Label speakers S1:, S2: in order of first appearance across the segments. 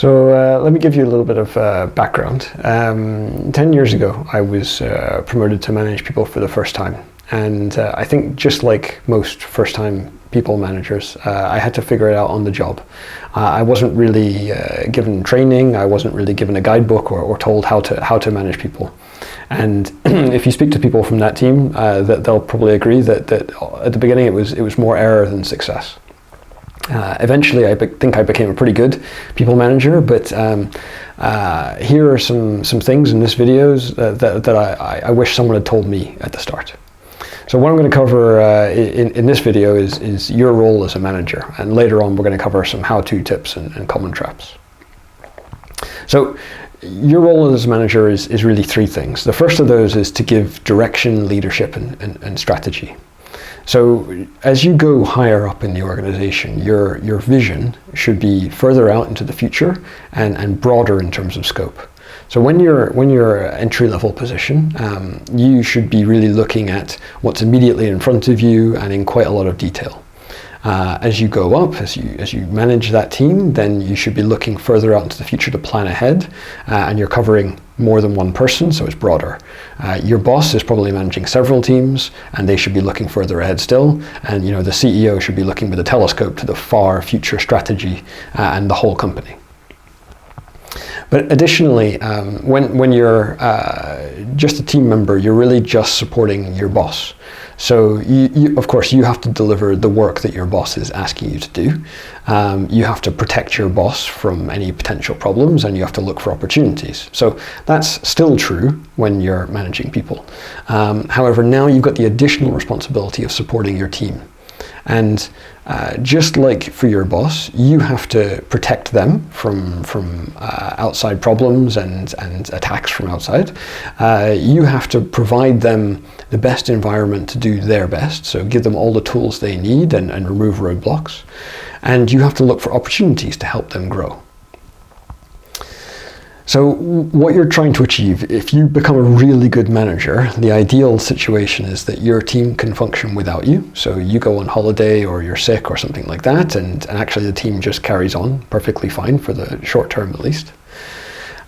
S1: So let me give you a little bit of background. 10 years ago, I was promoted to manage people for the first time. And I think just like most first-time people managers, I had to figure it out on the job. I wasn't really given training. I wasn't really given a guidebook or told how to manage people. And if you speak to people from that team, they'll probably agree that at the beginning it was more error than success. Eventually, I think I became a pretty good people manager, but here are some things in this videos that I wish someone had told me at the start. So what I'm going to cover in this video is your role as a manager, and later on we're going to cover some how-to tips and common traps. So your role as a manager is really three things. The first of those is to give direction, leadership, and strategy. So as you go higher up in the organization, your vision should be further out into the future and broader in terms of scope. So when you're entry-level position, you should be really looking at what's immediately in front of you and in quite a lot of detail. As you go up, as you manage that team, then you should be looking further out into the future to plan ahead, and you're covering more than one person, so it's broader. Your boss is probably managing several teams, and they should be looking further ahead still. And the CEO should be looking with a telescope to the far future strategy and the whole company. But additionally, when you're just a team member, you're really just supporting your boss. So of course, you have to deliver the work that your boss is asking you to do. You have to protect your boss from any potential problems, and you have to look for opportunities. So that's still true when you're managing people. However, now you've got the additional responsibility of supporting your team. And just like for your boss, you have to protect them from outside problems and attacks from outside. You have to provide them the best environment to do their best, so give them all the tools they need and remove roadblocks. And you have to look for opportunities to help them grow. So what you're trying to achieve, if you become a really good manager, the ideal situation is that your team can function without you. So you go on holiday or you're sick or something like that, and actually the team just carries on perfectly fine for the short term at least.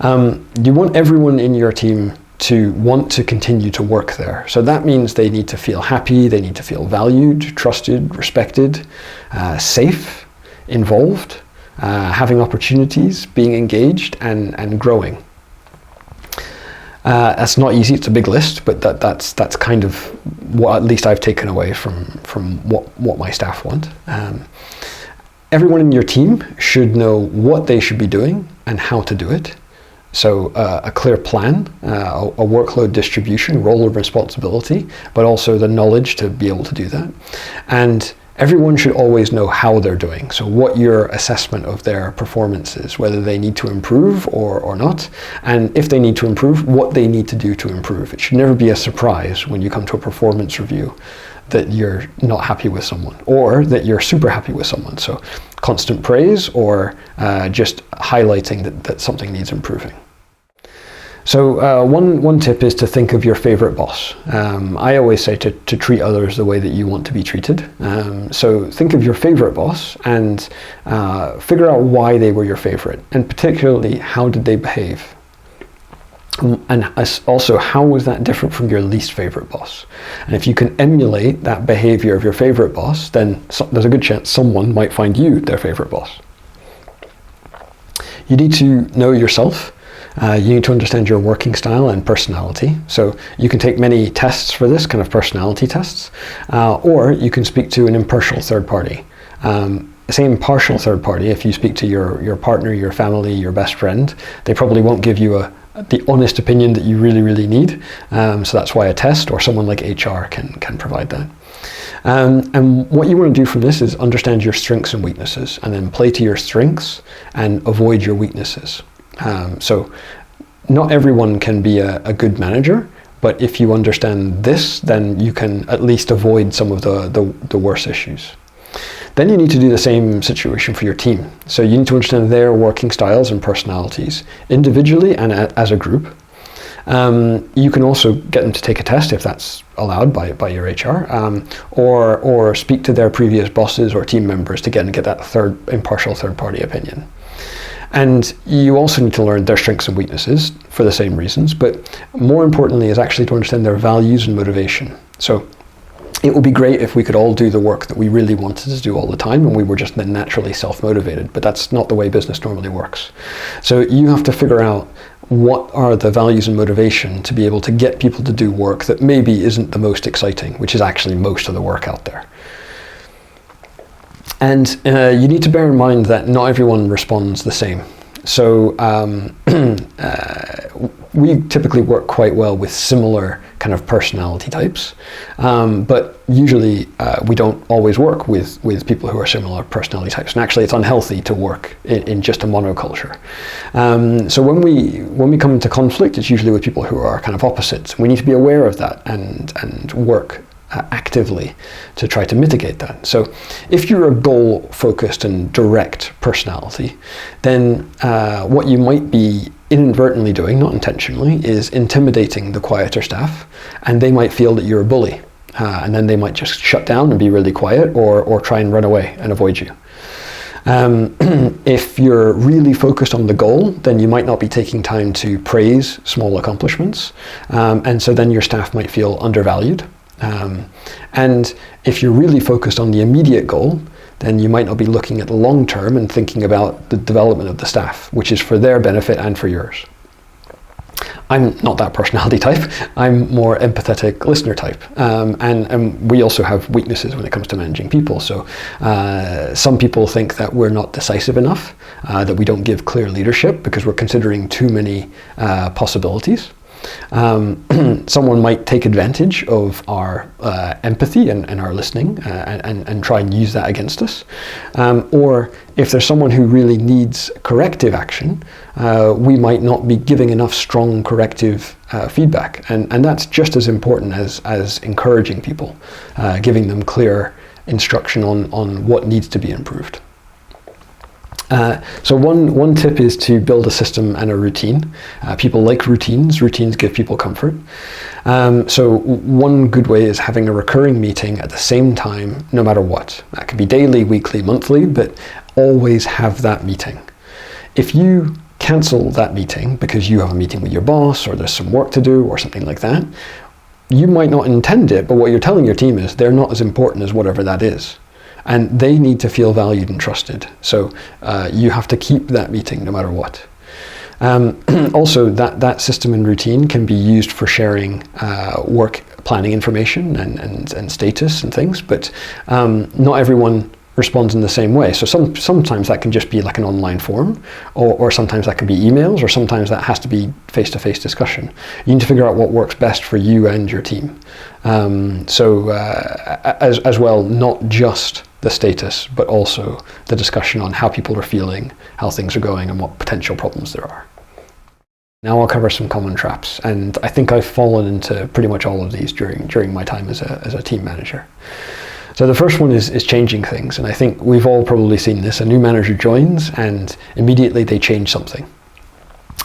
S1: You want everyone in your team to want to continue to work there. So that means they need to feel happy, they need to feel valued, trusted, respected, safe, involved, having opportunities, being engaged, and growing. That's not easy, it's a big list, but that's kind of what at least I've taken away from what my staff want. Everyone in your team should know what they should be doing and how to do it. So a clear plan, a workload distribution, role of responsibility, but also the knowledge to be able to do that. And everyone should always know how they're doing. So what your assessment of their performance is, whether they need to improve or not, and if they need to improve, what they need to do to improve. It should never be a surprise when you come to a performance review that you're not happy with someone or that you're super happy with someone. So constant praise or just highlighting that something needs improving. So one tip is to think of your favorite boss. I always say to treat others the way that you want to be treated. So think of your favorite boss and figure out why they were your favorite, and particularly how did they behave. And also, how was that different from your least favorite boss? And if you can emulate that behavior of your favorite boss, then there's a good chance someone might find you their favorite boss. You need to know yourself. You need to understand your working style and personality. So you can take many tests for this, kind of personality tests, or you can speak to an impartial third party. Say impartial third party, if you speak to your partner, your family, your best friend, they probably won't give you the honest opinion that you really, really need. So that's why a test or someone like HR can provide that. And what you want to do from this is understand your strengths and weaknesses, and then play to your strengths and avoid your weaknesses. So not everyone can be a good manager, but if you understand this, then you can at least avoid some of the worst issues. Then you need to do the same situation for your team. So you need to understand their working styles and personalities individually and as a group. You can also get them to take a test if that's allowed by your HR, or speak to their previous bosses or team members to get that impartial third party opinion. And you also need to learn their strengths and weaknesses for the same reasons, but more importantly is actually to understand their values and motivation. So it would be great if we could all do the work that we really wanted to do all the time and we were just then naturally self-motivated, but that's not the way business normally works. So you have to figure out what are the values and motivation to be able to get people to do work that maybe isn't the most exciting, which is actually most of the work out there. And you need to bear in mind that not everyone responds the same. So we typically work quite well with similar kind of personality types, but usually we don't always work with people who are similar personality types. And actually, it's unhealthy to work in just a monoculture. So when we come into conflict, it's usually with people who are kind of opposites. We need to be aware of that and work actively to try to mitigate that. So if you're a goal-focused and direct personality, then what you might be inadvertently doing, not intentionally, is intimidating the quieter staff, and they might feel that you're a bully, and then they might just shut down and be really quiet or try and run away and avoid you. If you're really focused on the goal, then you might not be taking time to praise small accomplishments, and so then your staff might feel undervalued. And if you're really focused on the immediate goal, then you might not be looking at the long term and thinking about the development of the staff, which is for their benefit and for yours. I'm not that personality type. I'm more empathetic listener type. And we also have weaknesses when it comes to managing people. So some people think that we're not decisive enough, that we don't give clear leadership because we're considering too many possibilities. Someone might take advantage of our empathy and our listening and try and use that against us. Or if there's someone who really needs corrective action, we might not be giving enough strong corrective feedback. And that's just as important as encouraging people, giving them clear instruction on what needs to be improved. So one tip is to build a system and a routine. People like routines. Routines give people comfort. So one good way is having a recurring meeting at the same time, no matter what. That could be daily, weekly, monthly, but always have that meeting. If you cancel that meeting because you have a meeting with your boss or there's some work to do or something like that, you might not intend it, but what you're telling your team is they're not as important as whatever that is. And they need to feel valued and trusted. So you have to keep that meeting no matter what. Also, that system and routine can be used for sharing work planning information and status and things, but not everyone responds in the same way. So sometimes that can just be like an online forum, or sometimes that can be emails, or sometimes that has to be face-to-face discussion. You need to figure out what works best for you and your team. As well, not just the status, but also the discussion on how people are feeling, how things are going, and what potential problems there are. Now I'll cover some common traps, and I think I've fallen into pretty much all of these during my time as a team manager. So the first one is changing things, and I think we've all probably seen this. A new manager joins and immediately they change something.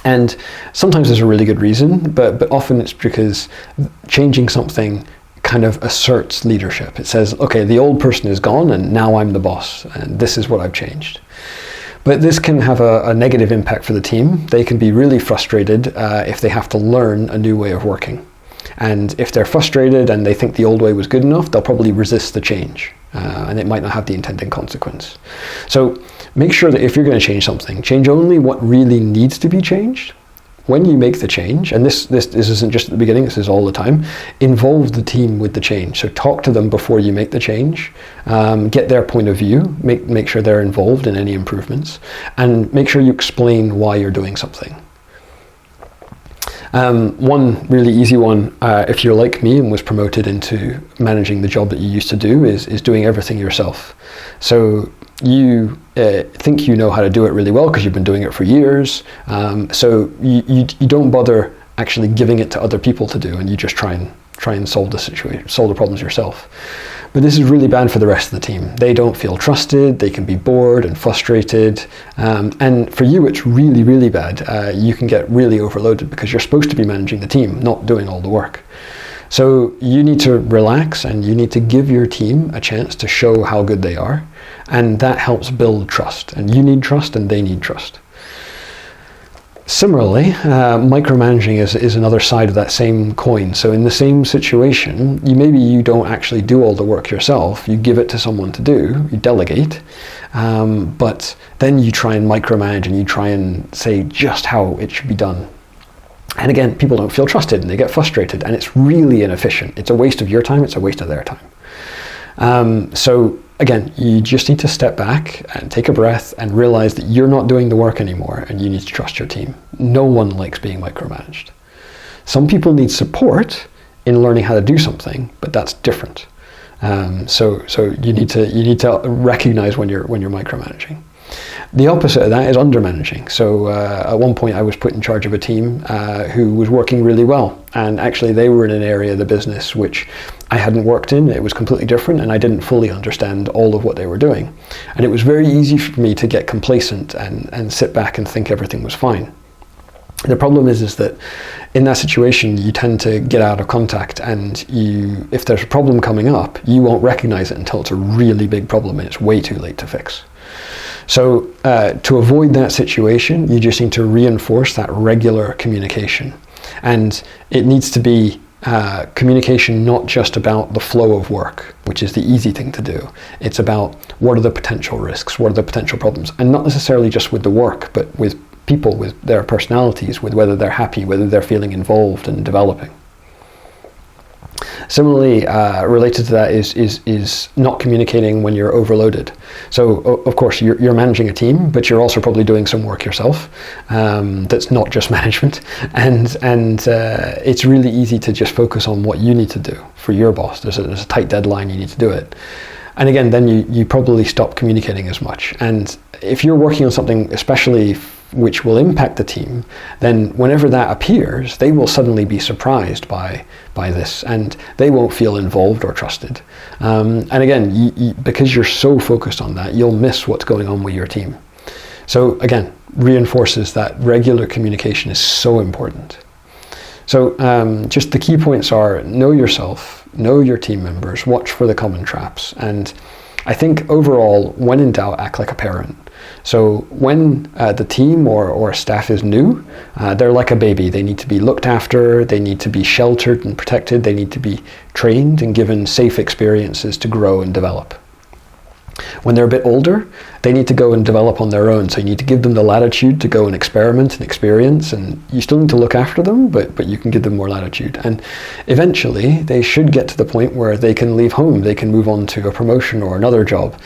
S1: And sometimes there's a really good reason, but often it's because changing something kind of asserts leadership. It says, okay, the old person is gone and now I'm the boss and this is what I've changed. But this can have a negative impact for the team. They can be really frustrated if they have to learn a new way of working. And if they're frustrated and they think the old way was good enough, they'll probably resist the change, and it might not have the intended consequence. So make sure that if you're going to change something, change only what really needs to be changed. When you make the change, and this isn't just at the beginning, this is all the time, involve the team with the change. So talk to them before you make the change, get their point of view, make sure they're involved in any improvements, and make sure you explain why you're doing something. One really easy one, if you're like me and was promoted into managing the job that you used to do, is doing everything yourself. So you think you know how to do it really well because you've been doing it for years. So you don't bother actually giving it to other people to do, and you just try and solve the problems yourself. But this is really bad for the rest of the team. They don't feel trusted, they can be bored and frustrated, and for you it's really, really bad. You can get really overloaded because you're supposed to be managing the team, not doing all the work. So you need to relax and you need to give your team a chance to show how good they are, and that helps build trust. And you need trust and they need trust. Similarly, micromanaging is another side of that same coin. So in the same situation, maybe you don't actually do all the work yourself. You give it to someone to do, you delegate, but then you try and micromanage and you try and say just how it should be done. And again, people don't feel trusted and they get frustrated, and it's really inefficient. It's a waste of your time, it's a waste of their time. So again, you just need to step back and take a breath and realize that you're not doing the work anymore and you need to trust your team. No one likes being micromanaged. Some people need support in learning how to do something, but that's different. So you need to recognize when you're micromanaging. The opposite of that is undermanaging. So at one point I was put in charge of a team who was working really well, and actually they were in an area of the business which I hadn't worked in. It was completely different and I didn't fully understand all of what they were doing. And it was very easy for me to get complacent and sit back and think everything was fine. The problem is that in that situation you tend to get out of contact, and if there's a problem coming up, you won't recognize it until it's a really big problem and it's way too late to fix. So to avoid that situation, you just need to reinforce that regular communication. And it needs to be communication not just about the flow of work, which is the easy thing to do. It's about what are the potential risks, what are the potential problems, and not necessarily just with the work, but with people, with their personalities, with whether they're happy, whether they're feeling involved and developing. Similarly, related to that is not communicating when you're overloaded. So of course you're managing a team, but you're also probably doing some work yourself that's not just management, and it's really easy to just focus on what you need to do for your boss. There's a tight deadline, you need to do it. And again, then you probably stop communicating as much. And if you're working on something especially which will impact the team, then whenever that appears, they will suddenly be surprised by this, and they won't feel involved or trusted. And again, because you're so focused on that, you'll miss what's going on with your team. So again, reinforces that regular communication is so important. So just the key points are: know yourself, know your team members, watch for the common traps, and I think overall, when in doubt, act like a parent. So when the team or staff is new, they're like a baby. They need to be looked after, they need to be sheltered and protected, they need to be trained and given safe experiences to grow and develop. When they're a bit older, they need to go and develop on their own. So you need to give them the latitude to go and experiment and experience, and you still need to look after them, but you can give them more latitude. And eventually they should get to the point where they can leave home, they can move on to a promotion or another job,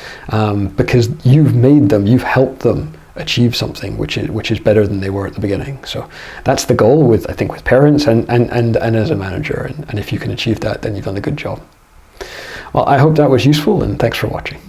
S1: because you've helped them achieve something which is better than they were at the beginning. So that's the goal with parents and as a manager. And if you can achieve that, then you've done a good job. Well, I hope that was useful, and thanks for watching.